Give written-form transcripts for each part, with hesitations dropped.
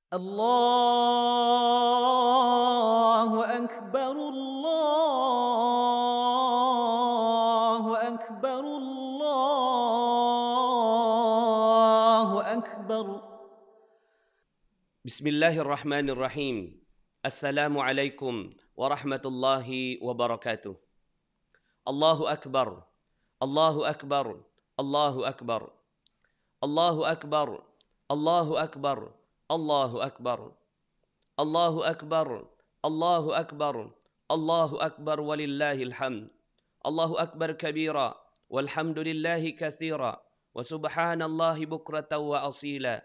Allahu Akbar, Allahu Akbar, Allahu Akbar. Bismillahirrahmanirrahim. Assalamualaikum warahmatullahi wabarakatuh. Allahu Akbar, Allahu Akbar, Allahu Akbar. Allahu Akbar, Allahu Akbar, Allahu Akbar. Allahu Akbar, Allahu Akbar, Allahu Akbar walillahil hamd. Allahu Akbar kabira, walhamdulillahi katsira, wa subhanallahi bukratan wa asila.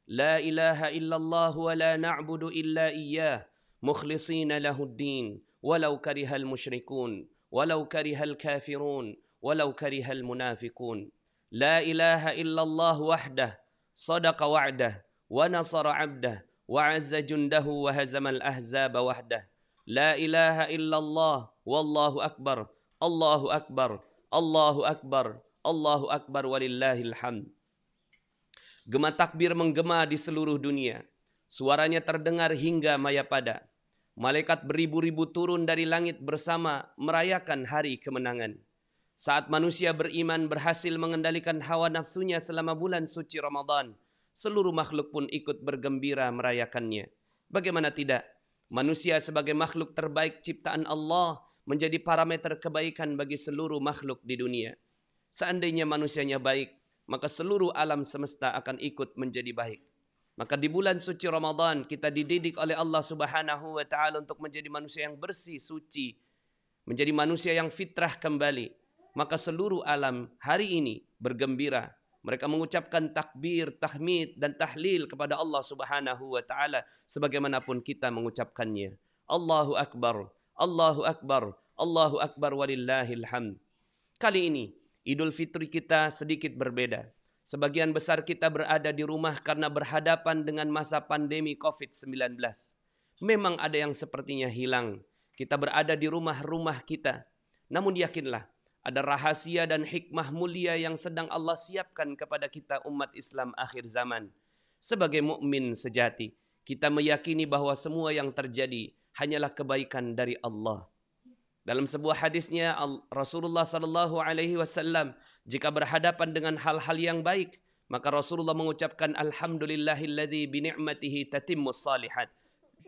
La ilaha illallah wa la na'budu illa iyyah, mukhlisina lahuddin, walau karihal musyrikun, walau karihal kafirun, walau karihal munafiqun. La ilaha illallah wahdah, sadaqa wa'dah, wa nasara 'abdah, wa 'azza jundahu wa hazamal ahzaba wahdah. La ilaha illallah wallahu akbar, Allahu akbar, Allahu akbar, Allahu akbar walillahil hamd. Gema takbir menggema di seluruh dunia. Suaranya terdengar hingga Mayapada. Malaikat beribu-ribu turun dari langit bersama merayakan hari kemenangan. Saat manusia beriman berhasil mengendalikan hawa nafsunya selama bulan suci Ramadan, seluruh makhluk pun ikut bergembira merayakannya. Bagaimana tidak? Manusia sebagai makhluk terbaik ciptaan Allah menjadi parameter kebaikan bagi seluruh makhluk di dunia. Seandainya manusianya baik, maka seluruh alam semesta akan ikut menjadi baik. Maka di bulan suci Ramadan kita dididik oleh Allah Subhanahu wa taala untuk menjadi manusia yang bersih, suci, menjadi manusia yang fitrah kembali. Maka seluruh alam hari ini bergembira. Mereka mengucapkan takbir, tahmid dan tahlil kepada Allah Subhanahu wa taala sebagaimanapun kita mengucapkannya. Allahu akbar, Allahu akbar, Allahu akbar walillahil hamd. Kali ini Idul Fitri kita sedikit berbeda. Sebagian besar kita berada di rumah karena berhadapan dengan masa pandemi COVID-19. Memang ada yang sepertinya hilang. Kita berada di rumah-rumah kita. Namun yakinlah, ada rahasia dan hikmah mulia yang sedang Allah siapkan kepada kita umat Islam akhir zaman. Sebagai mukmin sejati, kita meyakini bahwa semua yang terjadi hanyalah kebaikan dari Allah. Dalam sebuah hadisnya Rasulullah sallallahu alaihi wasallam jika berhadapan dengan hal-hal yang baik, maka Rasulullah mengucapkan alhamdulillahilladzi bi ni'matihi tatimmus shalihat.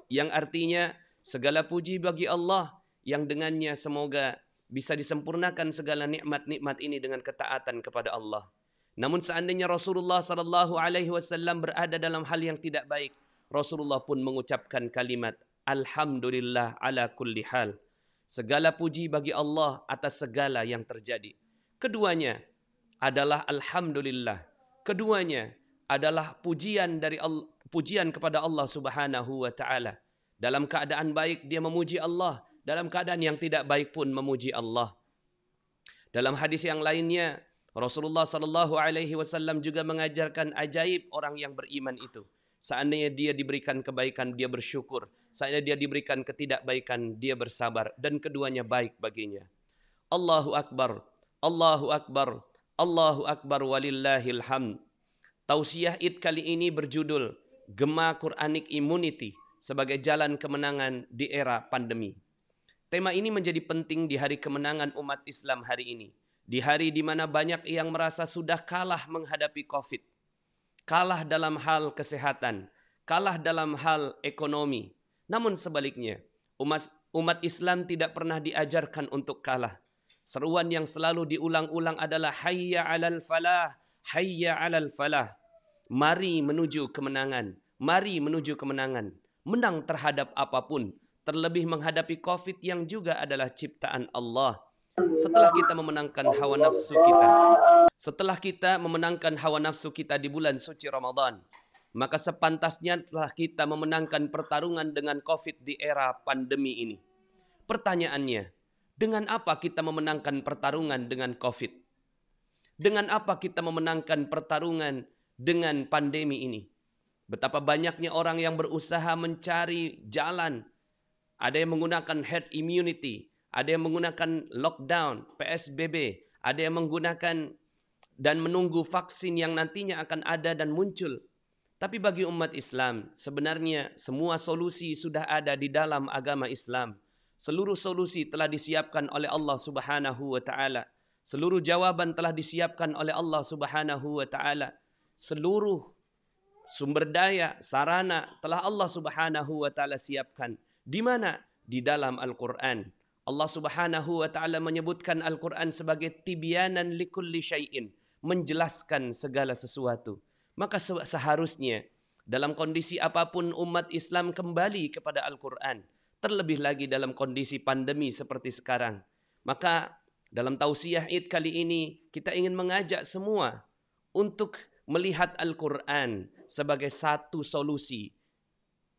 Yang artinya segala puji bagi Allah yang dengannya semoga bisa disempurnakan segala nikmat-nikmat ini dengan ketaatan kepada Allah. Namun seandainya Rasulullah sallallahu alaihi wasallam berada dalam hal yang tidak baik, Rasulullah pun mengucapkan kalimat alhamdulillah ala kulli hal. Segala puji bagi Allah atas segala yang terjadi. Keduanya adalah alhamdulillah. Keduanya adalah pujian dari Allah, pujian kepada Allah Subhanahu wa taala. Dalam keadaan baik dia memuji Allah, dalam keadaan yang tidak baik pun memuji Allah. Dalam hadis yang lainnya, Rasulullah sallallahu alaihi wasallam juga mengajarkan ajaib orang yang beriman itu. Seandainya dia diberikan kebaikan, dia bersyukur. Seandainya dia diberikan ketidakbaikan, dia bersabar. Dan keduanya baik baginya. Allahu Akbar, Allahu Akbar, Allahu Akbar walillahil hamd. Tausiah Id kali ini berjudul Gema Quranic Immunity sebagai jalan kemenangan di era pandemi. Tema ini menjadi penting di hari kemenangan umat Islam hari ini. Di hari di mana banyak yang merasa sudah kalah menghadapi COVID. Kalah dalam hal kesehatan, kalah dalam hal ekonomi. Namun sebaliknya, umat Islam tidak pernah diajarkan untuk kalah. Seruan yang selalu diulang-ulang adalah hayya 'alal falah, hayya 'alal falah. Mari menuju kemenangan, mari menuju kemenangan. Menang terhadap apapun, terlebih menghadapi COVID yang juga adalah ciptaan Allah. Setelah kita memenangkan hawa nafsu kita, setelah kita memenangkan hawa nafsu kita di bulan suci Ramadan, maka sepantasnya telah kita memenangkan pertarungan dengan COVID di era pandemi ini. Pertanyaannya, dengan apa kita memenangkan pertarungan dengan COVID? Dengan apa kita memenangkan pertarungan dengan pandemi ini? Betapa banyaknya orang yang berusaha mencari jalan. Ada yang menggunakan herd immunity, ada yang menggunakan lockdown, PSBB, ada yang menggunakan dan menunggu vaksin yang nantinya akan ada dan muncul. Tapi bagi umat Islam, sebenarnya semua solusi sudah ada di dalam agama Islam. Seluruh solusi telah disiapkan oleh Allah Subhanahu wa taala. Seluruh jawaban telah disiapkan oleh Allah Subhanahu wa taala. Seluruh sumber daya, sarana telah Allah Subhanahu wa taala siapkan. Di mana? Di dalam Al-Qur'an. Allah Subhanahu wa taala menyebutkan Al-Qur'an sebagai tibyanan likulli syai'in, menjelaskan segala sesuatu. Maka seharusnya dalam kondisi apapun umat Islam kembali kepada Al-Qur'an. Terlebih lagi dalam kondisi pandemi seperti sekarang. Maka dalam tausiah Id kali ini kita ingin mengajak semua untuk melihat Al-Quran sebagai satu solusi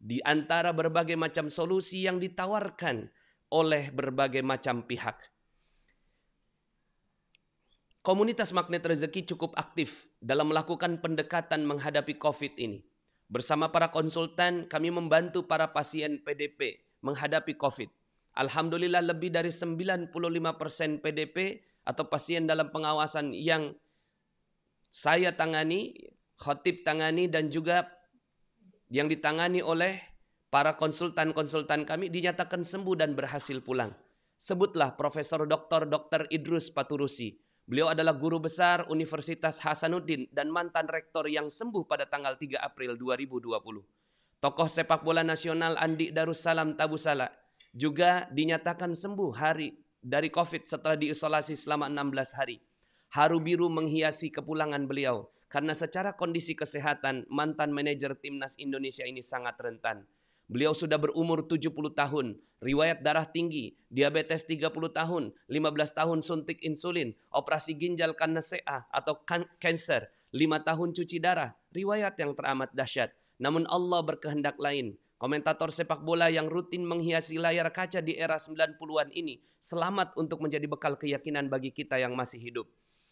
di antara berbagai macam solusi yang ditawarkan oleh berbagai macam pihak. Komunitas Magnet Rezeki cukup aktif dalam melakukan pendekatan menghadapi COVID ini. Bersama para konsultan, kami membantu para pasien PDP menghadapi COVID. Alhamdulillah lebih dari 95% PDP atau pasien dalam pengawasan yang saya tangani, khatib tangani, dan juga yang ditangani oleh para konsultan-konsultan kami dinyatakan sembuh dan berhasil pulang. Sebutlah Profesor Dr. Idrus Paturusi. Beliau adalah guru besar Universitas Hasanuddin dan mantan rektor yang sembuh pada tanggal 3 April 2020. Tokoh sepak bola nasional Andi Darussalam Tabusala juga dinyatakan sembuh dari COVID setelah diisolasi selama 16 hari. Haru biru menghiasi kepulangan beliau karena secara kondisi kesehatan mantan manajer timnas Indonesia ini sangat rentan. Beliau sudah berumur 70 tahun, riwayat darah tinggi, diabetes 30 tahun, 15 tahun suntik insulin, operasi ginjal karena CA atau kanker, 5 tahun cuci darah, riwayat yang teramat dahsyat. Namun Allah berkehendak lain. Komentator sepak bola yang rutin menghiasi layar kaca di era 90-an ini selamat untuk menjadi bekal keyakinan bagi kita yang masih hidup.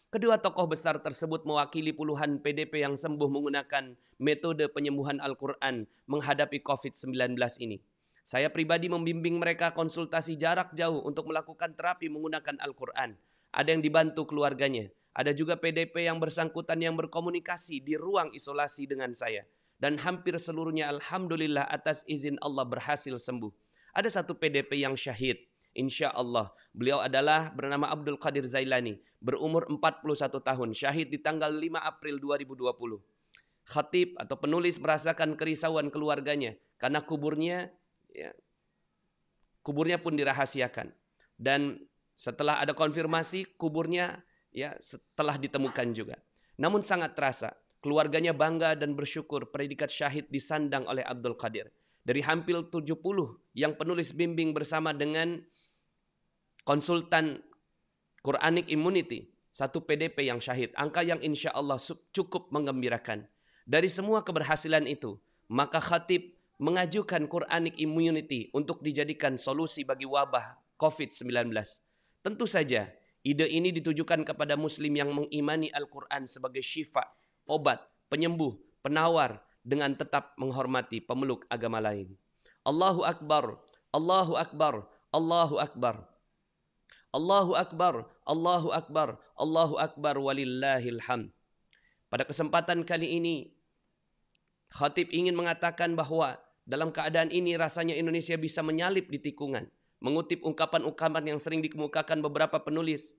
Kedua tokoh besar tersebut mewakili puluhan PDP yang sembuh menggunakan metode penyembuhan Al-Quran menghadapi COVID-19 ini. Saya pribadi membimbing mereka konsultasi jarak jauh untuk melakukan terapi menggunakan Al-Quran. Ada yang dibantu keluarganya. Ada juga PDP yang bersangkutan yang berkomunikasi di ruang isolasi dengan saya. Dan hampir seluruhnya alhamdulillah atas izin Allah berhasil sembuh. Ada satu PDP yang syahid. Insya Allah. Beliau adalah bernama Abdul Qadir Zailani. Berumur 41 tahun. Syahid di tanggal 5 April 2020. Khatib atau penulis merasakan kerisauan keluarganya. Karena kuburnya pun dirahasiakan. Dan setelah ada konfirmasi, kuburnya setelah ditemukan juga. Namun sangat terasa. Keluarganya bangga dan bersyukur predikat syahid disandang oleh Abdul Qadir. Dari hampir 70 yang penulis bimbing bersama dengan konsultan Quranic Immunity, satu PDP yang syahid. Angka yang insya Allah cukup menggembirakan. Dari semua keberhasilan itu, maka khatib mengajukan Quranic Immunity untuk dijadikan solusi bagi wabah COVID-19. Tentu saja, ide ini ditujukan kepada muslim yang mengimani Al-Quran sebagai syifa, obat, penyembuh, penawar dengan tetap menghormati pemeluk agama lain. Allahu Akbar, Allahu Akbar, Allahu Akbar. Allahu Akbar, Allahu Akbar, Allahu Akbar walillahil hamd. Pada kesempatan kali ini, khatib ingin mengatakan bahwa dalam keadaan ini rasanya Indonesia bisa menyalip di tikungan. Mengutip ungkapan-ungkapan yang sering dikemukakan beberapa penulis.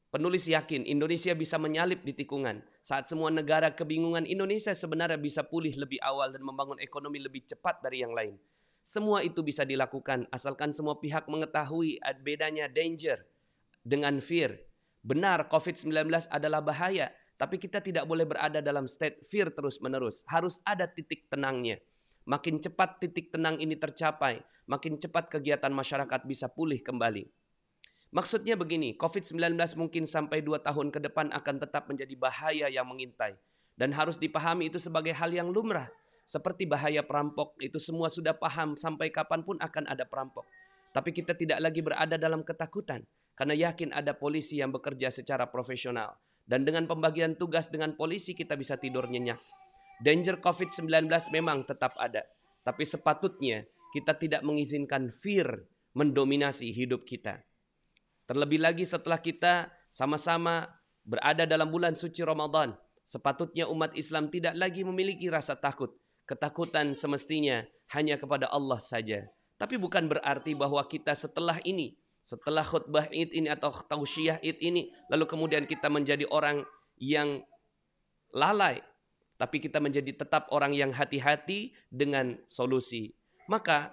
Penulis yakin Indonesia bisa menyalip di tikungan. Saat semua negara kebingungan, Indonesia sebenarnya bisa pulih lebih awal dan membangun ekonomi lebih cepat dari yang lain. Semua itu bisa dilakukan asalkan semua pihak mengetahui bedanya danger dengan fear. Benar, COVID-19 adalah bahaya, tapi kita tidak boleh berada dalam state fear terus-menerus. Harus ada titik tenangnya. Makin cepat titik tenang ini tercapai, makin cepat kegiatan masyarakat bisa pulih kembali. Maksudnya begini, COVID-19 mungkin sampai 2 tahun ke depan akan tetap menjadi bahaya yang mengintai. Dan harus dipahami itu sebagai hal yang lumrah. Seperti bahaya perampok, itu semua sudah paham sampai kapanpun akan ada perampok. Tapi kita tidak lagi berada dalam ketakutan. Karena yakin ada polisi yang bekerja secara profesional. Dan dengan pembagian tugas dengan polisi kita bisa tidur nyenyak. Danger COVID-19 memang tetap ada. Tapi sepatutnya kita tidak mengizinkan fear mendominasi hidup kita. Terlebih lagi setelah kita sama-sama berada dalam bulan suci Ramadan. Sepatutnya umat Islam tidak lagi memiliki rasa takut. Ketakutan semestinya hanya kepada Allah saja. Tapi bukan berarti bahwa kita setelah ini, setelah khutbah Id ini atau tausiah Id ini, lalu kemudian kita menjadi orang yang lalai. Tapi kita menjadi tetap orang yang hati-hati dengan solusi. Maka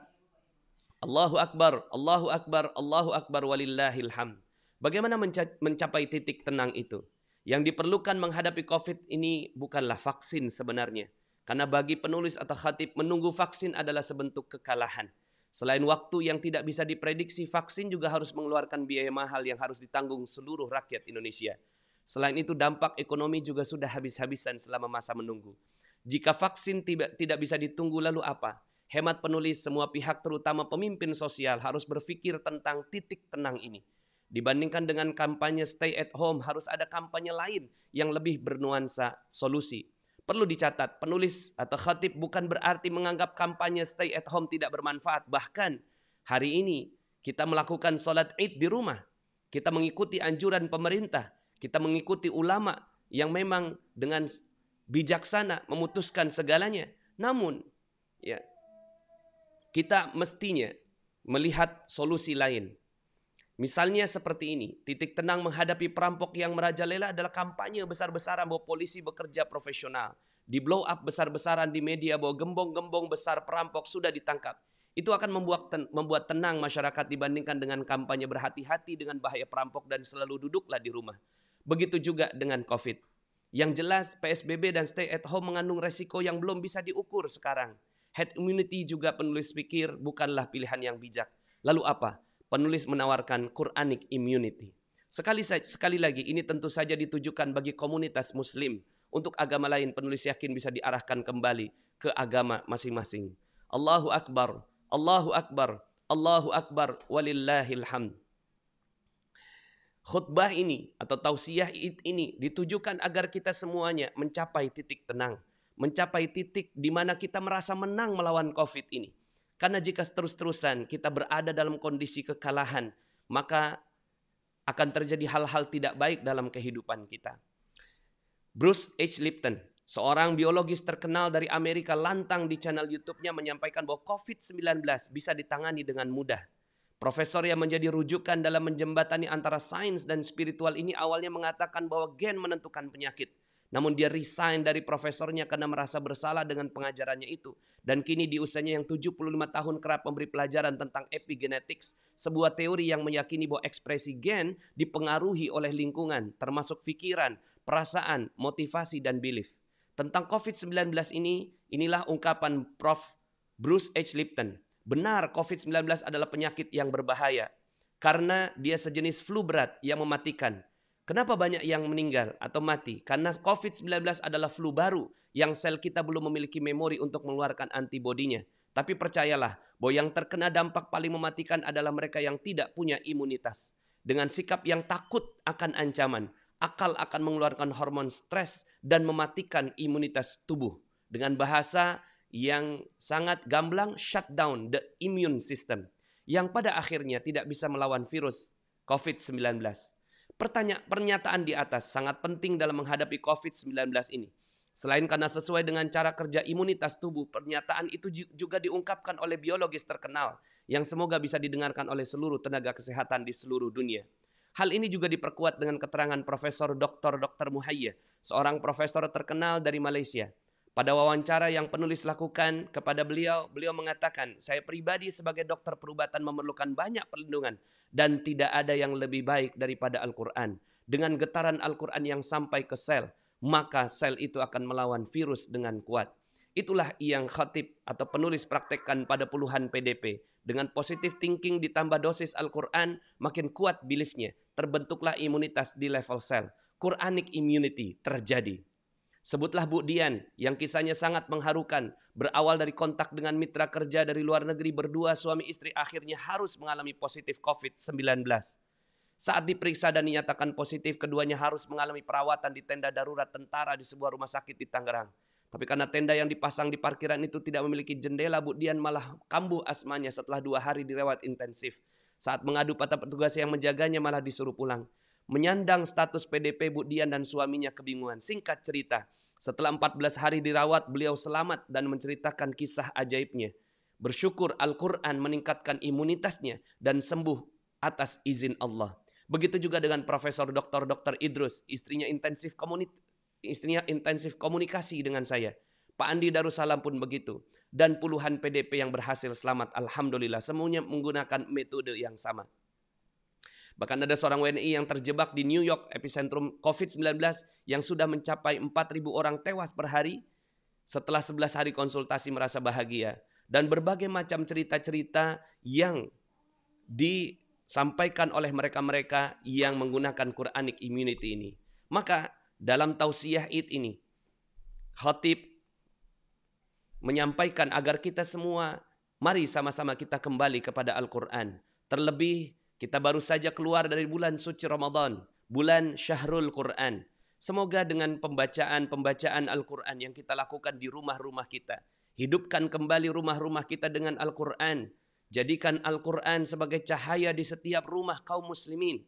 Allahu Akbar, Allahu Akbar, Allahu Akbar walillahil hamd. Bagaimana mencapai titik tenang itu? Yang diperlukan menghadapi COVID ini bukanlah vaksin sebenarnya. Karena bagi penulis atau khatib, menunggu vaksin adalah sebentuk kekalahan. Selain waktu yang tidak bisa diprediksi, vaksin juga harus mengeluarkan biaya mahal yang harus ditanggung seluruh rakyat Indonesia. Selain itu, dampak ekonomi juga sudah habis-habisan selama masa menunggu. Jika vaksin tidak bisa ditunggu, lalu apa? Hemat penulis, semua pihak terutama pemimpin sosial harus berpikir tentang titik tenang ini. Dibandingkan dengan kampanye stay at home, harus ada kampanye lain yang lebih bernuansa solusi. Perlu dicatat, penulis atau khatib bukan berarti menganggap kampanye stay at home tidak bermanfaat. Bahkan hari ini kita melakukan sholat Id di rumah. Kita mengikuti anjuran pemerintah. Kita mengikuti ulama yang memang dengan bijaksana memutuskan segalanya. Namun ya, kita mestinya melihat solusi lain. Misalnya seperti ini, titik tenang menghadapi perampok yang merajalela adalah kampanye besar-besaran bahwa polisi bekerja profesional. Di blow up besar-besaran di media bahwa gembong-gembong besar perampok sudah ditangkap. Itu akan membuat tenang masyarakat dibandingkan dengan kampanye berhati-hati dengan bahaya perampok dan selalu duduklah di rumah. Begitu juga dengan COVID. Yang jelas PSBB dan stay at home mengandung resiko yang belum bisa diukur sekarang. Herd immunity juga penulis pikir bukanlah pilihan yang bijak. Lalu apa? Penulis menawarkan Quranic immunity. Sekali lagi, ini tentu saja ditujukan bagi komunitas muslim. Untuk agama lain, penulis yakin bisa diarahkan kembali ke agama masing-masing. Allahu Akbar, Allahu Akbar, Allahu Akbar, walillahil hamd. Khutbah ini atau tausiah Id ini ditujukan agar kita semuanya mencapai titik tenang. Mencapai titik di mana kita merasa menang melawan COVID ini. Karena jika terus-terusan kita berada dalam kondisi kekalahan, maka akan terjadi hal-hal tidak baik dalam kehidupan kita. Bruce H. Lipton, seorang biologis terkenal dari Amerika, lantang di channel YouTube-nya menyampaikan bahwa COVID-19 bisa ditangani dengan mudah. Profesor yang menjadi rujukan dalam menjembatani antara sains dan spiritual ini awalnya mengatakan bahwa gen menentukan penyakit. Namun dia resign dari profesornya karena merasa bersalah dengan pengajarannya itu. Dan kini di usianya yang 75 tahun kerap memberi pelajaran tentang epigenetics, sebuah teori yang meyakini bahwa ekspresi gen dipengaruhi oleh lingkungan, termasuk pikiran, perasaan, motivasi, dan belief. Tentang COVID-19 inilah ungkapan Prof. Bruce H. Lipton. Benar, COVID-19 adalah penyakit yang berbahaya karena dia sejenis flu berat yang mematikan. Kenapa banyak yang meninggal atau mati? Karena COVID-19 adalah flu baru yang sel kita belum memiliki memori untuk mengeluarkan antibodinya. Tapi percayalah bahwa yang terkena dampak paling mematikan adalah mereka yang tidak punya imunitas. Dengan sikap yang takut akan ancaman, akal akan mengeluarkan hormon stres dan mematikan imunitas tubuh. Dengan bahasa yang sangat gamblang, shut down the immune system. Yang pada akhirnya tidak bisa melawan virus COVID-19. Pernyataan di atas sangat penting dalam menghadapi COVID-19 ini. Selain karena sesuai dengan cara kerja imunitas tubuh, pernyataan itu juga diungkapkan oleh biologis terkenal yang semoga bisa didengarkan oleh seluruh tenaga kesehatan di seluruh dunia. Hal ini juga diperkuat dengan keterangan Profesor Dr. Muhayyah, seorang profesor terkenal dari Malaysia. Pada wawancara yang penulis lakukan kepada beliau mengatakan, saya pribadi sebagai dokter perubatan memerlukan banyak perlindungan dan tidak ada yang lebih baik daripada Al-Quran. Dengan getaran Al-Quran yang sampai ke sel, maka sel itu akan melawan virus dengan kuat. Itulah yang khatib atau penulis praktekkan pada puluhan PDP. Dengan positive thinking ditambah dosis Al-Quran, makin kuat beliefnya. Terbentuklah imunitas di level sel. Quranic immunity terjadi. Sebutlah Bu Dian yang kisahnya sangat mengharukan. Berawal dari kontak dengan mitra kerja dari luar negeri, berdua suami istri akhirnya harus mengalami positif COVID-19. Saat diperiksa dan dinyatakan positif, keduanya harus mengalami perawatan di tenda darurat tentara di sebuah rumah sakit di Tangerang. Tapi karena tenda yang dipasang di parkiran itu tidak memiliki jendela, Bu Dian malah kambuh asmanya setelah 2 hari dirawat intensif. Saat mengadu pada petugas yang menjaganya malah disuruh pulang. menyandang status PDP, Bu Dian dan suaminya kebingungan. Singkat cerita, setelah 14 hari dirawat, beliau selamat dan menceritakan kisah ajaibnya. Bersyukur Al-Quran meningkatkan imunitasnya dan sembuh atas izin Allah. Begitu juga dengan Profesor Dr. Idrus, istrinya intensif komunikasi dengan saya. Pak Andi Darussalam pun begitu. Dan puluhan PDP yang berhasil selamat, alhamdulillah, semuanya menggunakan metode yang sama. Bahkan ada seorang WNI yang terjebak di New York, epicentrum COVID-19, yang sudah mencapai 4.000 orang tewas per hari. Setelah 11 hari konsultasi merasa bahagia. Dan berbagai macam cerita-cerita yang disampaikan oleh mereka-mereka yang menggunakan Quranic Immunity ini. Maka dalam tausiah Id ini, khatib menyampaikan agar kita semua, mari sama-sama kita kembali kepada Al-Quran. Terlebih kita baru saja keluar dari bulan suci Ramadan, bulan Syahrul Quran. Semoga dengan pembacaan Al-Quran yang kita lakukan di rumah-rumah kita, hidupkan kembali rumah-rumah kita dengan Al-Quran. Jadikan Al-Quran sebagai cahaya di setiap rumah kaum muslimin.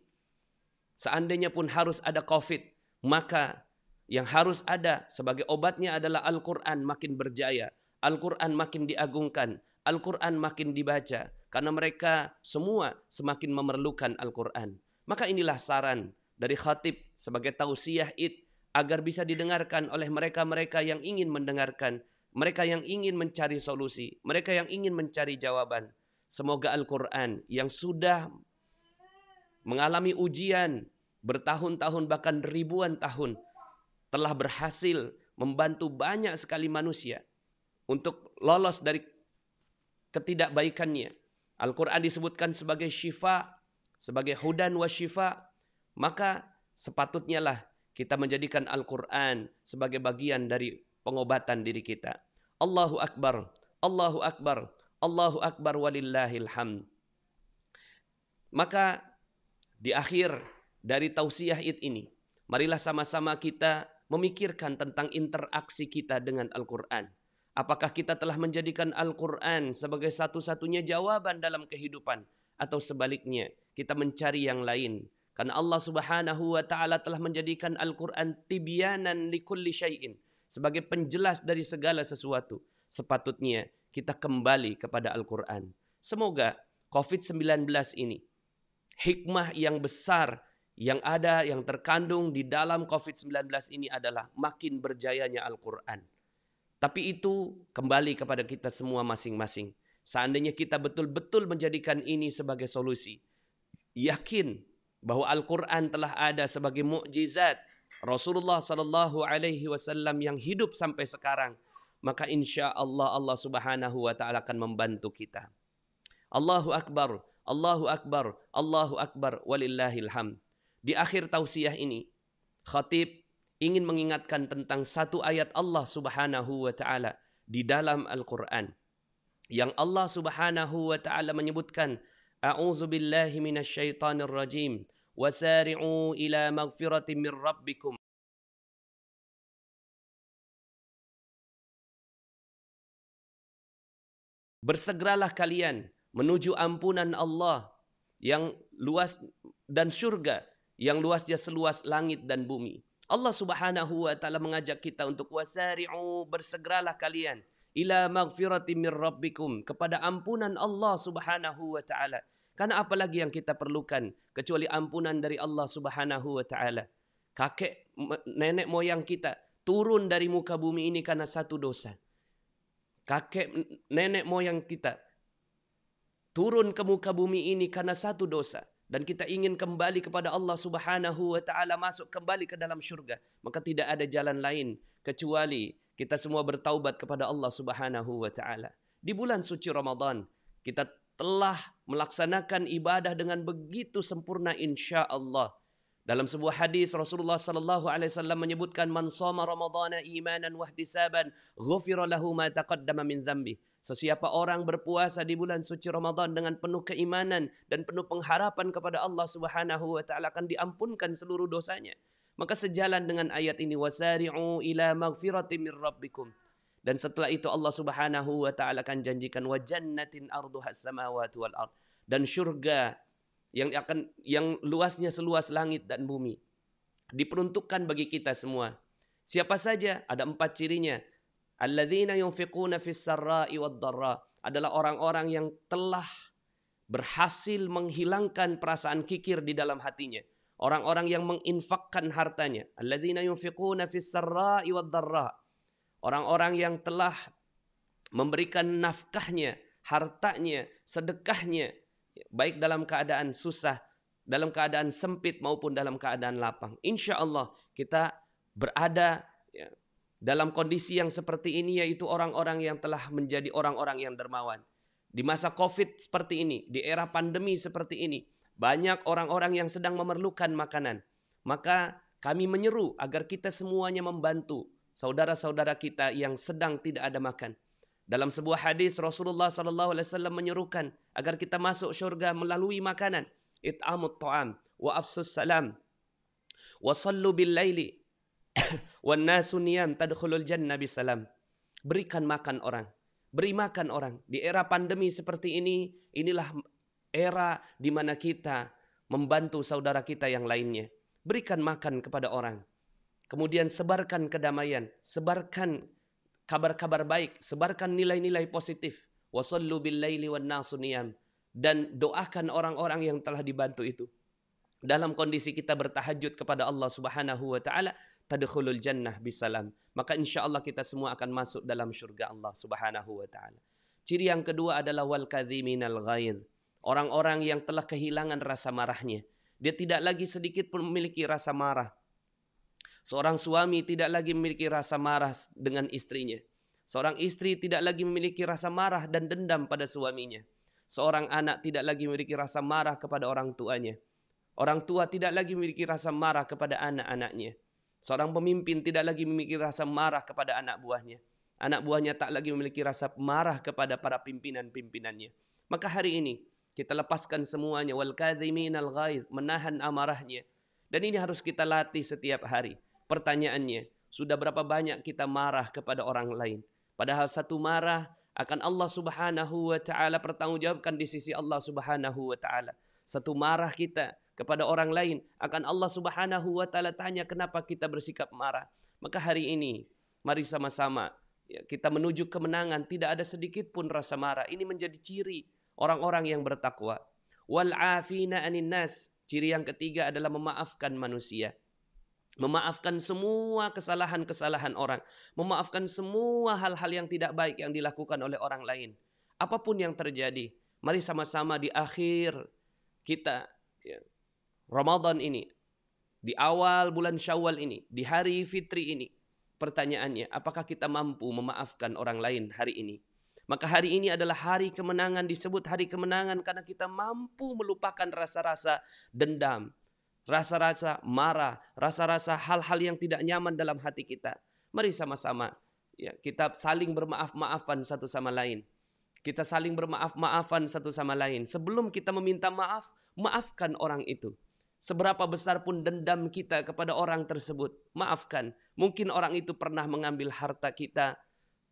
Seandainya pun harus ada COVID, maka yang harus ada sebagai obatnya adalah Al-Quran makin berjaya. Al-Quran makin diagungkan. Al-Quran makin dibaca. Karena mereka semua semakin memerlukan Al-Quran. Maka inilah saran dari khatib sebagai tausiah Id agar bisa didengarkan oleh mereka-mereka yang ingin mendengarkan. Mereka yang ingin mencari solusi. Mereka yang ingin mencari jawaban. Semoga Al-Quran yang sudah mengalami ujian bertahun-tahun bahkan ribuan tahun telah berhasil membantu banyak sekali manusia untuk lolos dari ketidakbaikannya. Al-Quran disebutkan sebagai syifa, sebagai hudan wa syifa. Maka sepatutnya lah kita menjadikan Al-Quran sebagai bagian dari pengobatan diri kita. Allahu Akbar, Allahu Akbar, Allahu Akbar walillahil hamd. Maka di akhir dari tausiah Id ini, marilah sama-sama kita memikirkan tentang interaksi kita dengan Al-Quran. Apakah kita telah menjadikan Al-Quran sebagai satu-satunya jawaban dalam kehidupan? Atau sebaliknya, kita mencari yang lain. Karena Allah Subhanahu wa Ta'ala telah menjadikan Al-Quran tibyanan likulli syai'in, sebagai penjelas dari segala sesuatu. Sepatutnya kita kembali kepada Al-Quran. Semoga COVID-19 ini, hikmah yang besar yang ada, yang terkandung di dalam COVID-19 ini adalah makin berjayanya Al-Quran. Tapi itu kembali kepada kita semua masing-masing. Seandainya kita betul-betul menjadikan ini sebagai solusi, yakin bahwa Al-Quran telah ada sebagai mukjizat Rasulullah SAW yang hidup sampai sekarang, maka insya Allah Allah Subhanahu wa Ta'ala akan membantu kita. Allahu Akbar, Allahu Akbar, Allahu Akbar, walillahil hamd. Di akhir tausiah ini, khatib ingin mengingatkan tentang satu ayat Allah Subhanahu wa Ta'ala di dalam Al-Quran. Yang Allah Subhanahu wa Ta'ala menyebutkan, A'udzu billahi minasyaitonir rajim, wasari'u ila maghfiratin min rabbikum. Bersegeralah kalian menuju ampunan Allah yang luas dan surga yang luasnya seluas langit dan bumi. Allah Subhanahu wa Ta'ala mengajak kita untuk wasari'u, bersegeralah kalian ila maghfiratin min rabbikum, kepada ampunan Allah Subhanahu wa Ta'ala. Karena apalagi yang kita perlukan kecuali ampunan dari Allah Subhanahu wa Ta'ala. Kakek nenek moyang kita turun dari muka bumi ini karena satu dosa. Kakek nenek moyang kita turun ke muka bumi ini karena satu dosa. Dan kita ingin kembali kepada Allah Subhanahu wa Ta'ala, masuk kembali ke dalam syurga. Maka tidak ada jalan lain kecuali kita semua bertaubat kepada Allah Subhanahu wa Ta'ala. Di bulan suci Ramadan, kita telah melaksanakan ibadah dengan begitu sempurna insya Allah. Dalam sebuah hadis Rasulullah sallallahu alaihi wasallam menyebutkan, man shoma ramadhana imanan wahtisaban ghufira lahu ma taqaddama min dzambi. Sesiapa orang berpuasa di bulan suci Ramadan dengan penuh keimanan dan penuh pengharapan kepada Allah Subhanahu wa Ta'ala, akan diampunkan seluruh dosanya. Maka sejalan dengan ayat ini, wasari'u ila maghfiratin min rabbikum. Dan setelah itu Allah Subhanahu wa Ta'ala akan janjikan wa jannatin arduhas samawati wal ard, dan syurga yang luasnya seluas langit dan bumi. Diperuntukkan bagi kita semua. Siapa saja? Ada 4 cirinya. Alladzina yunfiquna fis sarra'i wad dharra, adalah orang-orang yang telah berhasil menghilangkan perasaan kikir di dalam hatinya. Orang-orang yang menginfakkan hartanya. Alladzina yunfiquna fis sarra'i wad dharra. Orang-orang yang telah memberikan nafkahnya, hartanya, sedekahnya, baik dalam keadaan susah, dalam keadaan sempit maupun dalam keadaan lapang. Insya Allah kita berada dalam kondisi yang seperti ini, yaitu orang-orang yang telah menjadi orang-orang yang dermawan. Di masa COVID seperti ini, di era pandemi seperti ini, banyak orang-orang yang sedang memerlukan makanan. Maka kami menyeru agar kita semuanya membantu saudara-saudara kita yang sedang tidak ada makan. Dalam sebuah hadis Rasulullah SAW menyerukan agar kita masuk syurga melalui makanan. It'amut ta'am wa afsus salam wa sallu bil laili wan nasu niyam tadkhulul jannah bisalam. Berikan makan orang, beri makan orang. Di era pandemi seperti ini, inilah era di mana kita membantu saudara kita yang lainnya. Berikan makan kepada orang. Kemudian sebarkan kedamaian, sebarkan kabar-kabar baik, sebarkan nilai-nilai positif. Wa sallu bil laili wan nasu niyam. Dan doakan orang-orang yang telah dibantu itu. Dalam kondisi kita bertahajud kepada Allah Subhanahu wa taala, tadkhulul jannah bisalam. Maka insyaallah kita semua akan masuk dalam syurga Allah Subhanahu wa taala. Ciri yang kedua adalah wal kadhiminal ghaidh. Orang-orang yang telah kehilangan rasa marahnya. Dia tidak lagi sedikit pun memiliki rasa marah. Seorang suami tidak lagi memiliki rasa marah dengan istrinya. Seorang istri tidak lagi memiliki rasa marah dan dendam pada suaminya. Seorang anak tidak lagi memiliki rasa marah kepada orang tuanya. Orang tua tidak lagi memiliki rasa marah kepada anak-anaknya. Seorang pemimpin tidak lagi memiliki rasa marah kepada anak buahnya. Anak buahnya tak lagi memiliki rasa marah kepada para pimpinan-pimpinannya. Maka hari ini kita lepaskan semuanya. Wal kadhiminal ghaidh, menahan amarahnya. Dan ini harus kita latih setiap hari. Pertanyaannya, sudah berapa banyak kita marah kepada orang lain? Padahal satu marah akan Allah Subhanahu wa taala pertanggungjawabkan di sisi Allah Subhanahu wa taala. Satu marah kita kepada orang lain akan Allah Subhanahu wa taala tanya kenapa kita bersikap marah. Maka hari ini mari sama-sama kita menuju kemenangan, tidak ada sedikit pun rasa marah. Ini menjadi ciri orang-orang yang bertakwa. Wal afina anin nas. Ciri yang ketiga adalah memaafkan manusia. Memaafkan semua kesalahan-kesalahan orang. Memaafkan semua hal-hal yang tidak baik yang dilakukan oleh orang lain. Apapun yang terjadi, mari sama-sama di akhir kita Ramadan ini, di awal bulan Syawal ini, di hari fitri ini, pertanyaannya, apakah kita mampu memaafkan orang lain hari ini? Maka hari ini adalah hari kemenangan, disebut hari kemenangan karena kita mampu melupakan rasa-rasa dendam, rasa-rasa marah, rasa-rasa hal-hal yang tidak nyaman dalam hati kita. Mari sama-sama kita saling bermaaf-maafan satu sama lain. Kita saling bermaaf-maafan satu sama lain. Sebelum kita meminta maaf, maafkan orang itu. Seberapa besar pun dendam kita kepada orang tersebut, maafkan. Mungkin orang itu pernah mengambil harta kita.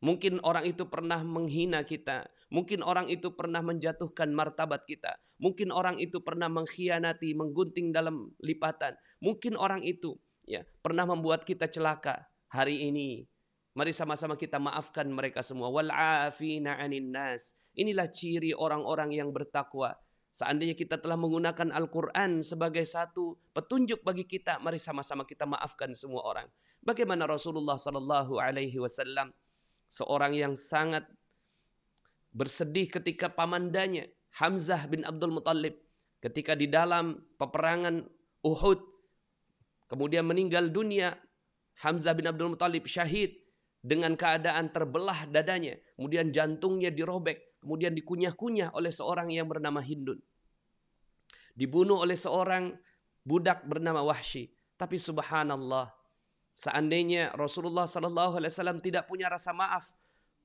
Mungkin orang itu pernah menghina kita. Mungkin orang itu pernah menjatuhkan martabat kita. Mungkin orang itu pernah mengkhianati, menggunting dalam lipatan. Mungkin orang itu pernah membuat kita celaka. Hari ini, mari sama-sama kita maafkan mereka semua. Wal afina anin nas. Inilah ciri orang-orang yang bertakwa. Seandainya kita telah menggunakan Al-Quran sebagai satu petunjuk bagi kita, mari sama-sama kita maafkan semua orang. Bagaimana Rasulullah SAW, seorang yang sangat bersedih ketika pamandanya Hamzah bin Abdul Muttalib ketika di dalam peperangan Uhud kemudian meninggal dunia. Hamzah bin Abdul Muttalib syahid dengan keadaan terbelah dadanya, kemudian jantungnya dirobek, kemudian dikunyah-kunyah oleh seorang yang bernama Hindun, dibunuh oleh seorang budak bernama Wahsy. Tapi subhanallah, seandainya Rasulullah SAW tidak punya rasa maaf,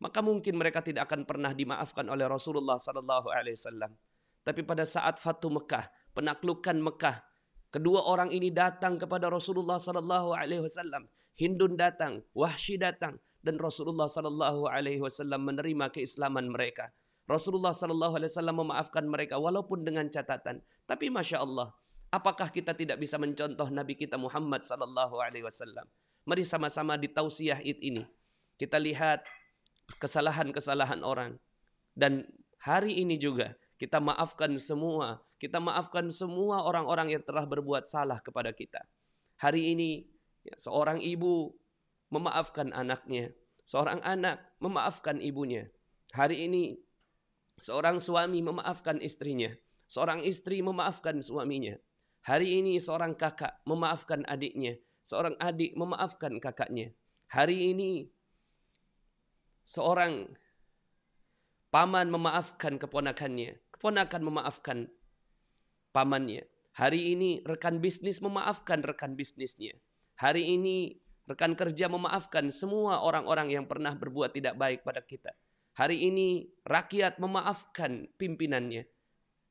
maka mungkin mereka tidak akan pernah dimaafkan oleh Rasulullah SAW. Tapi pada saat Fatu Mekah, penaklukan Mekah, kedua orang ini datang kepada Rasulullah SAW. Hindun datang, Wahsy datang, dan Rasulullah SAW menerima keislaman mereka. Rasulullah SAW memaafkan mereka walaupun dengan catatan. Tapi Masya Allah, apakah kita tidak bisa mencontoh Nabi kita Muhammad SAW? Mari sama-sama di tausiah Id ini kita lihat kesalahan-kesalahan orang. Dan hari ini juga kita maafkan semua. Kita maafkan semua orang-orang yang telah berbuat salah kepada kita. Hari ini seorang ibu memaafkan anaknya. Seorang anak memaafkan ibunya. Hari ini seorang suami memaafkan istrinya. Seorang istri memaafkan suaminya. Hari ini seorang kakak memaafkan adiknya. Seorang adik memaafkan kakaknya. Hari ini seorang paman memaafkan keponakannya. Keponakan memaafkan pamannya. Hari ini rekan bisnis memaafkan rekan bisnisnya. Hari ini rekan kerja memaafkan semua orang-orang yang pernah berbuat tidak baik pada kita. Hari ini rakyat memaafkan pimpinannya.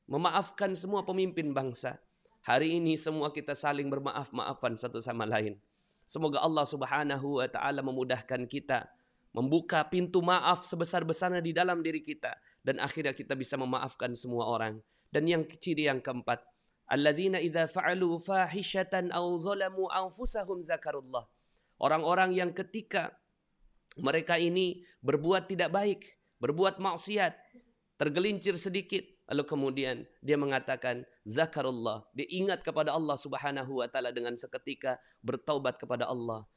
Memaafkan semua pemimpin bangsa. Hari ini semua kita saling bermaaf-maafan satu sama lain. Semoga Allah Subhanahu wa taala memudahkan kita, membuka pintu maaf sebesar-besarnya di dalam diri kita, dan akhirnya kita bisa memaafkan semua orang. Dan yang ciri yang keempat, alladzina idza fa'alu fahishatan aw zalamu anfusahum zakarullah. Orang-orang yang ketika mereka ini berbuat tidak baik, berbuat maksiat, tergelincir sedikit, lalu kemudian dia mengatakan zakarullah, dia ingat kepada Allah Subhanahu wa taala dengan seketika bertaubat kepada Allah.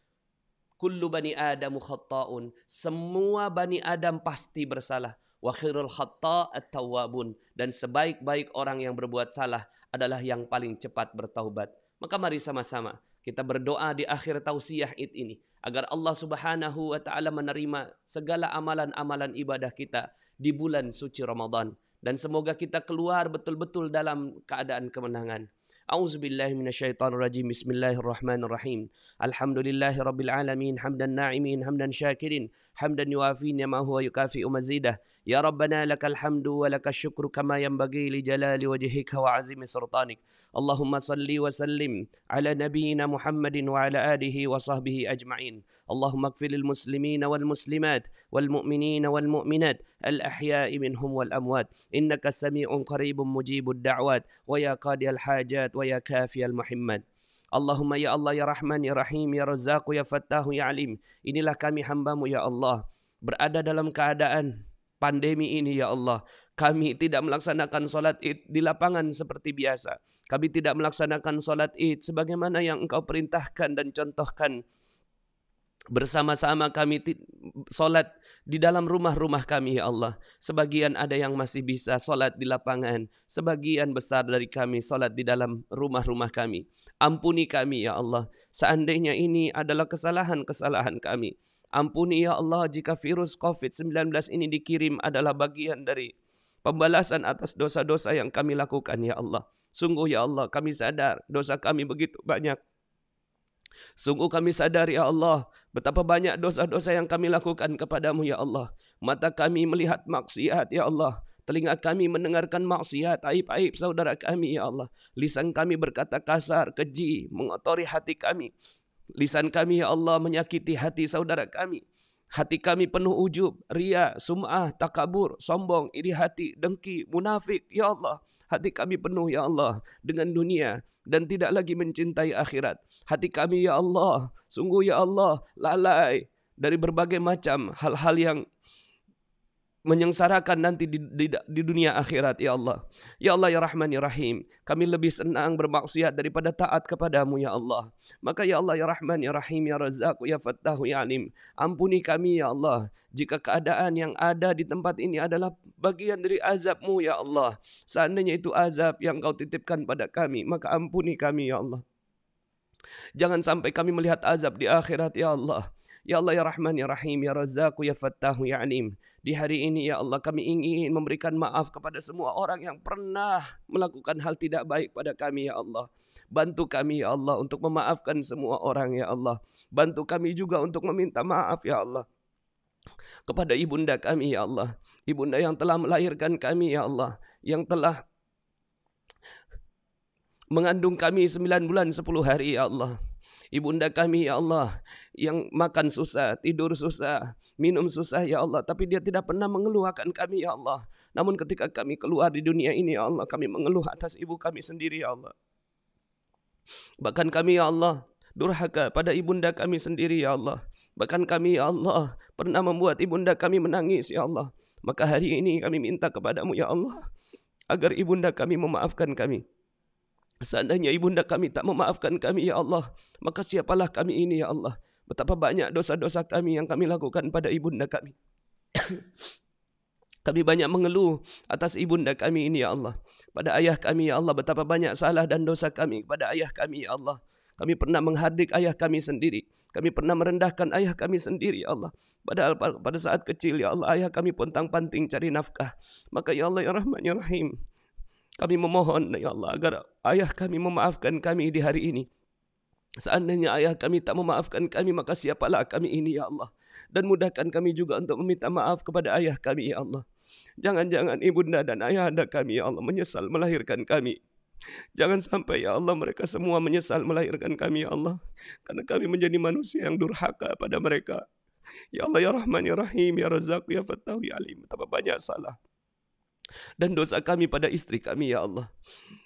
Kullu bani Adam khatta'un, semua bani Adam pasti bersalah. Wa khairul khatta' at-tawwabun, dan sebaik-baik orang yang berbuat salah adalah yang paling cepat bertaubat. Maka mari sama-sama kita berdoa di akhir tausiah Id ini agar Allah Subhanahu wa taala menerima segala amalan-amalan ibadah kita di bulan suci Ramadan, dan semoga kita keluar betul-betul dalam keadaan kemenangan. A'udzubillahi minasyaitonirrajim. Bismillahirrahmanirrahim. Alhamdulillahi rabbil alamin, hamdan na'imin, hamdan syakirin, hamdan yuafi ni'amahu wa yukafi'u mazidah. Ya Rabbana lakal hamdu wa lakal syukru kama yanbaghi li jalali wajhika wa azimi sultanik. Allahumma salli wa sallim ala nabiyyina Muhammadin wa ala alihi wa sahbihi ajma'in. Allahumma ighfir lil muslimina wal muslimat wal mu'minina wal mu'minat al ahya'i minhum wal amwat. Innaka sami'un qaribun mujibud da'wat wa ya qadiyal hajat wa ya kafiyal muhimmat. Allahumma ya Allah ya Rahman ya Rahim ya Razzaq ya Fattah ya Alim. Inilah kami hamba-Mu ya Allah, berada dalam keadaan pandemi ini ya Allah. Kami tidak melaksanakan solat Id di lapangan seperti biasa. Kami tidak melaksanakan solat Id sebagaimana yang Engkau perintahkan dan contohkan. Bersama-sama kami solat di dalam rumah-rumah kami ya Allah. Sebagian ada yang masih bisa solat di lapangan. Sebagian besar dari kami solat di dalam rumah-rumah kami. Ampuni kami ya Allah. Seandainya ini adalah kesalahan-kesalahan kami. Ampuni ya Allah jika virus COVID-19 ini dikirim adalah bagian dari pembalasan atas dosa-dosa yang kami lakukan ya Allah. Sungguh ya Allah kami sadar dosa kami begitu banyak. Sungguh kami sadar ya Allah betapa banyak dosa-dosa yang kami lakukan kepadamu ya Allah. Mata kami melihat maksiat ya Allah. Telinga kami mendengarkan maksiat, aib-aib saudara kami ya Allah. Lisan kami berkata kasar, keji, mengotori hati kami. Lisan kami ya Allah menyakiti hati saudara kami. Hati kami penuh ujub, ria, sum'ah, takabur, sombong, iri hati, dengki, munafik ya Allah. Hati kami penuh ya Allah dengan dunia dan tidak lagi mencintai akhirat. Hati kami ya Allah, sungguh ya Allah, lalai dari berbagai macam hal-hal yang menyengsarakan nanti di dunia akhirat ya Allah. Ya Allah ya Rahman ya Rahim, kami lebih senang bermaksiat daripada taat kepadamu ya Allah. Maka ya Allah ya Rahman ya Rahim ya Razzaq ya Fattah ya Alim, ampuni kami ya Allah jika keadaan yang ada di tempat ini adalah bagian dari azab-Mu ya Allah. Seandainya itu azab yang Kau titipkan pada kami, maka ampuni kami ya Allah. Jangan sampai kami melihat azab di akhirat ya Allah. Ya Allah ya Rahman ya Rahim ya Razzaq ya Fattah ya Alim. Di hari ini ya Allah kami ingin memberikan maaf kepada semua orang yang pernah melakukan hal tidak baik pada kami ya Allah. Bantu kami ya Allah untuk memaafkan semua orang ya Allah. Bantu kami juga untuk meminta maaf ya Allah kepada ibunda kami ya Allah. Ibunda yang telah melahirkan kami ya Allah, yang telah mengandung kami 9 bulan 10 hari ya Allah. Ibunda kami ya Allah yang makan susah, tidur susah, minum susah ya Allah, tapi dia tidak pernah mengeluh akan kami ya Allah. Namun ketika kami keluar di dunia ini ya Allah, kami mengeluh atas ibu kami sendiri ya Allah. Bahkan kami ya Allah durhaka pada ibunda kami sendiri ya Allah. Bahkan kami ya Allah pernah membuat ibunda kami menangis ya Allah. Maka hari ini kami minta kepadamu ya Allah agar ibunda kami memaafkan kami. Seandainya ibunda kami tak memaafkan kami ya Allah, maka siapalah kami ini ya Allah. Betapa banyak dosa-dosa kami yang kami lakukan pada ibunda kami. Kami banyak mengeluh atas ibunda kami ini ya Allah. Pada ayah kami ya Allah, betapa banyak salah dan dosa kami kepada ayah kami ya Allah. Kami pernah menghardik ayah kami sendiri. Kami pernah merendahkan ayah kami sendiri ya Allah. Padahal pada saat kecil ya Allah, ayah kami pontang-panting cari nafkah. Maka ya Allah ya Rahman ya Rahim, kami memohon ya Allah agar ayah kami memaafkan kami di hari ini. Seandainya ayah kami tak memaafkan kami, maka siapalah kami ini ya Allah. Dan mudahkan kami juga untuk meminta maaf kepada ayah kami ya Allah. Jangan-jangan ibunda dan ayah anda kami ya Allah menyesal melahirkan kami. Jangan sampai ya Allah mereka semua menyesal melahirkan kami ya Allah. Karena kami menjadi manusia yang durhaka pada mereka. Ya Allah ya Rahman ya Rahim ya Razzaq ya Fattah ya Alim. Betapa banyak salah dan dosa kami pada istri kami ya Allah.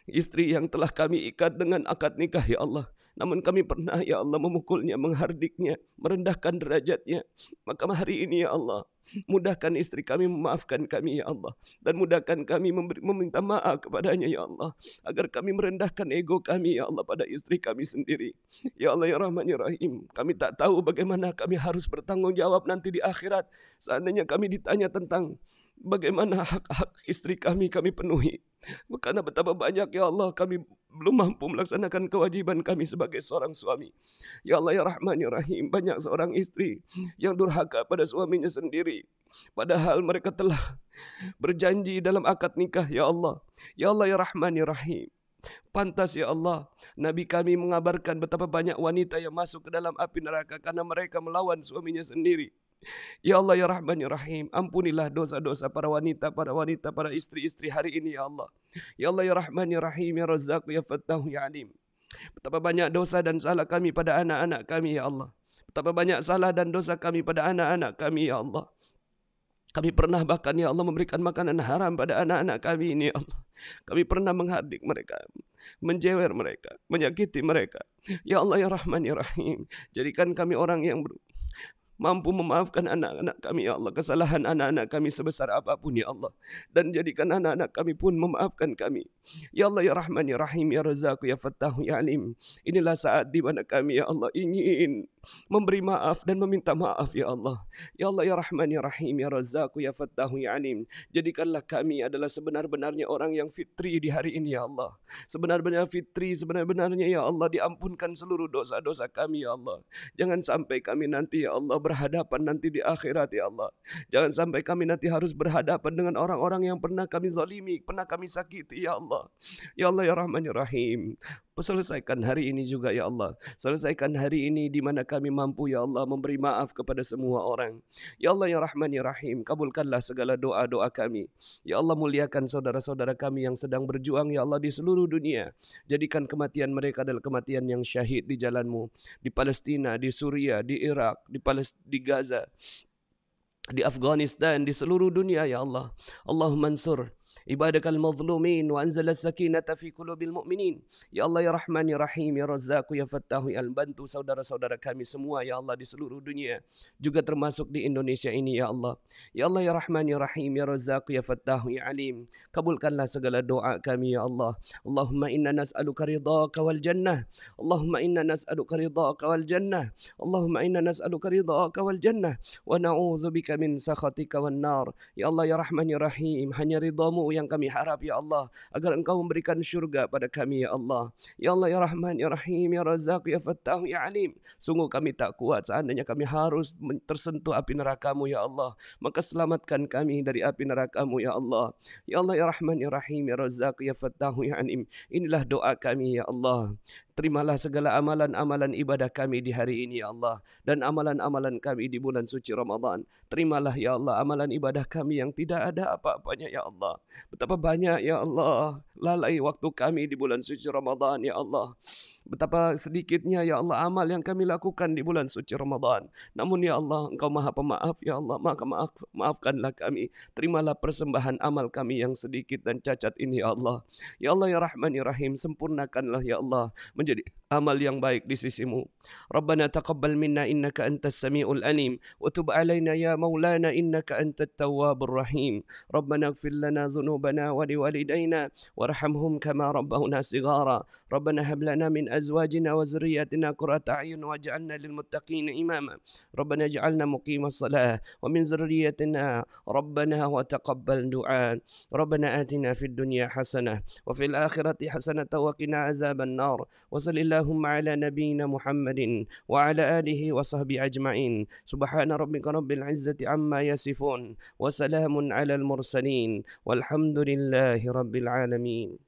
Istri yang telah kami ikat dengan akad nikah ya Allah. Namun kami pernah ya Allah memukulnya, menghardiknya, merendahkan derajatnya. Maka hari ini ya Allah, mudahkan istri kami memaafkan kami ya Allah. Dan mudahkan kami meminta maaf kepadanya ya Allah. Agar kami merendahkan ego kami ya Allah pada istri kami sendiri. Ya Allah ya Rahman ya Rahim, kami tak tahu bagaimana kami harus bertanggung jawab nanti di akhirat. Seandainya kami ditanya tentang bagaimana hak-hak istri kami penuhi. Karena betapa banyak ya Allah kami belum mampu melaksanakan kewajiban kami sebagai seorang suami. Ya Allah ya Rahman ya Rahim, banyak seorang istri yang durhaka pada suaminya sendiri. Padahal mereka telah berjanji dalam akad nikah ya Allah. Ya Allah ya Rahman ya Rahim. Pantas ya Allah, Nabi kami mengabarkan betapa banyak wanita yang masuk ke dalam api neraka karena mereka melawan suaminya sendiri. Ya Allah ya Rahman ya Rahim, ampunilah dosa-dosa para wanita, para istri-istri hari ini ya Allah. Ya Allah ya Rahman ya Rahim ya Razzaq ya Fattah ya Alim. Betapa banyak dosa dan salah kami pada anak-anak kami ya Allah. Betapa banyak salah dan dosa kami pada anak-anak kami ya Allah. Kami pernah bahkan ya Allah memberikan makanan haram pada anak-anak kami ini ya Allah. Kami pernah menghardik mereka, menjewer mereka, menyakiti mereka. Ya Allah ya Rahman ya Rahim, jadikan kami orang yang mampu memaafkan anak-anak kami ya Allah, kesalahan anak-anak kami sebesar apapun ya Allah, dan jadikan anak-anak kami pun memaafkan kami. Ya Allah ya Rahman ya Rahim ya Razzaq ya Fattah ya Alim. Inilah saat di mana kami ya Allah ingin memberi maaf dan meminta maaf ya Allah. Ya Allah ya Rahman ya Rahim ya Razzaq ya Fattah ya Alim. Jadikanlah kami adalah sebenar-benarnya orang yang fitri di hari ini ya Allah. Sebenar-benar fitri, sebenar-benarnya ya Allah diampunkan seluruh dosa-dosa kami ya Allah. Jangan sampai kami nanti ya Allah berhadapan nanti di akhirat ya Allah. Jangan sampai kami nanti harus berhadapan dengan orang-orang yang pernah kami zalimi, pernah kami sakiti ya Allah. Ya Allah ya Rahman ya Rahim. Selesaikan hari ini juga ya Allah. Selesaikan hari ini di mana kami mampu ya Allah memberi maaf kepada semua orang. Ya Allah ya Rahman ya Rahim, kabulkanlah segala doa-doa kami. Ya Allah muliakan saudara-saudara kami yang sedang berjuang ya Allah di seluruh dunia. Jadikan kematian mereka adalah kematian yang syahid di jalan-Mu. Di Palestina, di Suria, di Irak, di Gaza, di Afghanistan, di seluruh dunia ya Allah. Allahumma ansur ibadakal mazlumin wa anzala sakinata fi qulubil mu'minin. Ya Allah ya Rahman ya Rahim ya Razzaq ya Fattah ya Alim. Bantu saudara-saudara kami semua ya Allah di seluruh dunia, juga termasuk di Indonesia ini ya Allah. Ya Allah ya Rahman ya Rahim ya Razzaq ya Fattah ya Alim. Kabulkanlah segala doa kami ya Allah. Allahumma inna nas'aluka ridhaka wal jannah. Allahumma inna nas'aluka ridhaka wal jannah. Allahumma inna nas'aluka ridhaka wal jannah wa na'udzubika min sakhatika wan nar. Ya Allah ya Rahman ya Rahim, hanya ridhamu yang kami harap ya Allah, agar Engkau memberikan syurga pada kami ya Allah. Ya Allah ya Rahman ya Rahim ya Razzaq ya Fattah ya Alim. Sungguh kami tak kuat seandainya kami harus tersentuh api neraka-Mu ya Allah. Maka selamatkan kami dari api neraka-Mu ya Allah. Ya Allah ya Rahman ya Rahim ya Razzaq ya Fattah ya Alim. Inilah doa kami ya Allah. Terimalah segala amalan-amalan ibadah kami di hari ini ya Allah, dan amalan-amalan kami di bulan suci Ramadan. Terimalah ya Allah amalan ibadah kami yang tidak ada apa-apanya ya Allah. Betapa banyak ya Allah lalai waktu kami di bulan suci Ramadan ya Allah. Betapa sedikitnya ya Allah amal yang kami lakukan di bulan suci Ramadan. Namun ya Allah, Engkau Maha Pemaaf ya Allah, maka maafkanlah kami. Terimalah persembahan amal kami yang sedikit dan cacat ini ya Allah. Ya Allah ya Rahman ya Rahim, sempurnakanlah ya Allah menjadi amal yang baik di sisi-Mu. Rabbana taqabbal minna innaka antas samiul alim wa tub alaina ya maulana innaka antat tawwabur rahim. Rabbana ighfir lana dhunubana wa liwalidayna warhamhum kama rabbawna shighara. Rabbana hab lana min azwajina wa zurriyyatina qurrata a'yun waj'alna lil muttaqina imama. Rabbana ij'alna muqimas salah wa min zurriyyatina rabbana wa taqabbal du'a. Rabbana atina fid dunya hasanah wa fil akhirati hasanah wa qina azaban nar. Wa sallallahu ala nabiyyina Muhammadin wa ala alihi wa sahbihi ajma'in. Subhana rabbika rabbil izzati amma yasifun wa salamun alal mursalin walhamdulillahi rabbil alamin.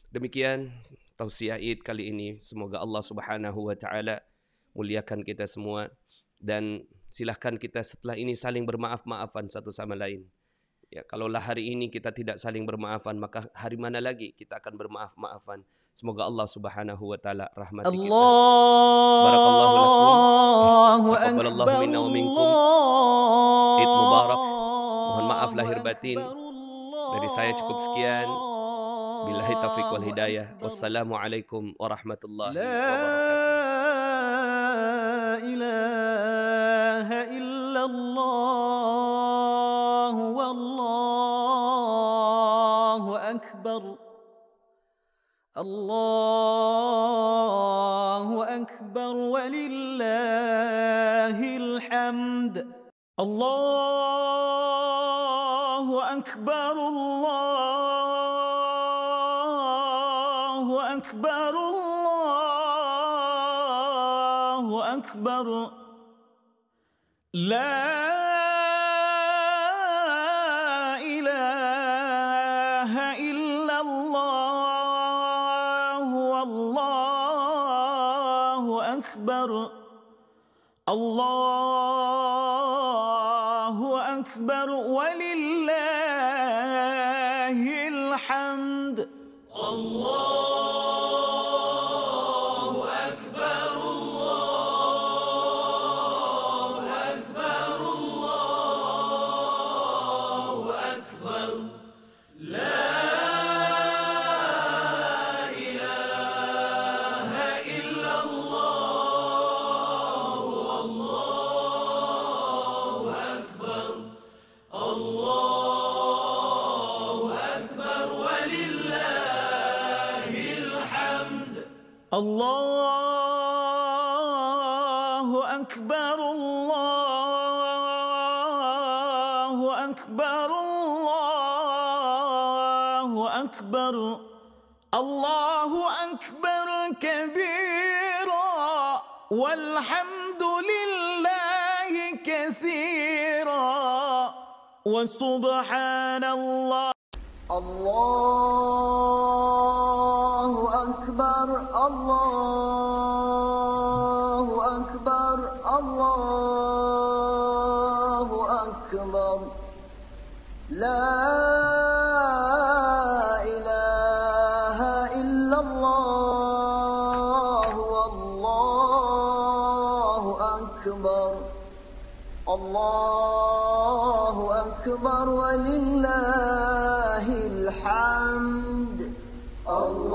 Demikian tausiah Id kali ini. Semoga Allah Subhanahu wa taala muliakan kita semua, dan silahkan kita setelah ini saling bermaaf-maafan satu sama lain. Ya, kalaulah hari ini kita tidak saling bermaafan, maka hari mana lagi kita akan bermaaf-maafan. Semoga Allah Subhanahu wa taala rahmati kita. Barakallahu lakum. Taqabbalallahu minna wa minkum. Id mubarak. Mohon maaf lahir batin. Dari saya cukup sekian. Billahi taufiq wal hidayah. Wassalamualaikum warahmatullahi wabarakatuh. La ilaha illallah wallahu akbar. Allahu akbar walillahil hamd. Allahu akbar. Allahu akbar. Allahu akbar. La ilaha illallah wallahu akbar. Allahu akbar walillahil hamd. Allahu akbar. Allahu akbar. Allahu akbar. La ilaha illallah wallahu akbar. Allahu akbar walillahil hamd. Allahu akbar. Allahu akbar. Allahu akbar. Allahu akbar kabira walhamdulillahi kathira wa subhanallah. Allahu akbar. Allahu akbar. Allahu akbar. La ilaha illallah wallahu akbar. Allahu akbar walillahil hamd. Allah